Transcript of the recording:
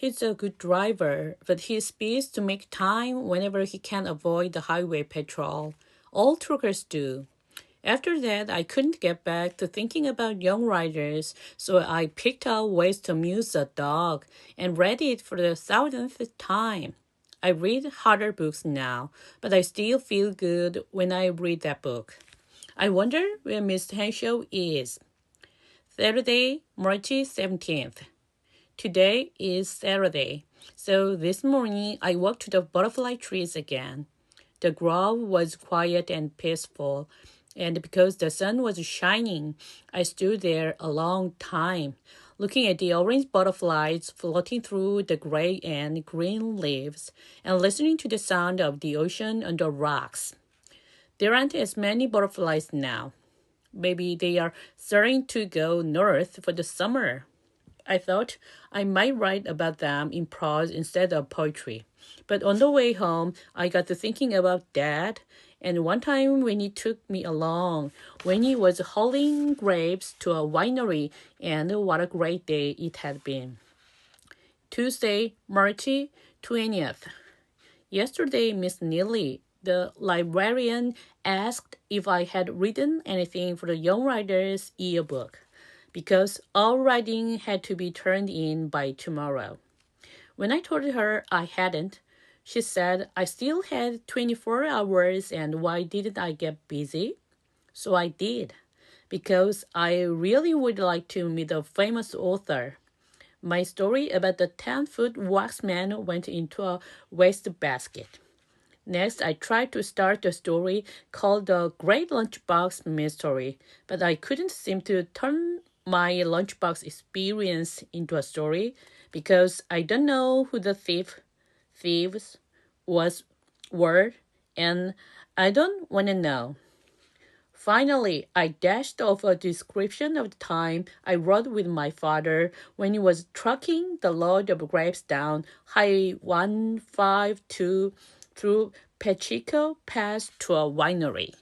He's a good driver, but he speeds to make time whenever he can avoid the highway patrol. All truckers do. After that, I couldn't get back to thinking about young riders, so I picked out ways to amuse a dog and read it for the thousandth time. I read harder books now, but I still feel good when I read that book. I wonder where Mr. Henshaw is. Saturday, March 17th. Today is Saturday, so this morning I walked to the butterfly trees again. The grove was quiet and peaceful, and because the sun was shining, I stood there a long time, looking at the orange butterflies floating through the gray and green leaves, and listening to the sound of the ocean on the rocks. There aren't as many butterflies now. Maybe they are starting to go north for the summer. I thought I might write about them in prose instead of poetry. But on the way home, I got to thinking about Dad, and one time when he took me along, when he was hauling grapes to a winery, and what a great day it had been. Tuesday, March 20th. Yesterday, Miss Neely, the librarian, asked if I had written anything for the Young Writers yearbook, because all writing had to be turned in by tomorrow. When I told her I hadn't, she said I still had 24 hours and why didn't I get busy? So I did, because I really would like to meet a famous author. My story about the 10-foot waxman went into a wastebasket. Next, I tried to start a story called The Great Lunchbox Mystery, but I couldn't seem to turn my lunchbox experience into a story because I don't know who the thieves were, and I don't want to know. Finally, I dashed off a description of the time I rode with my father when he was trucking the load of grapes down Highway 152 through Pacheco Pass to a winery.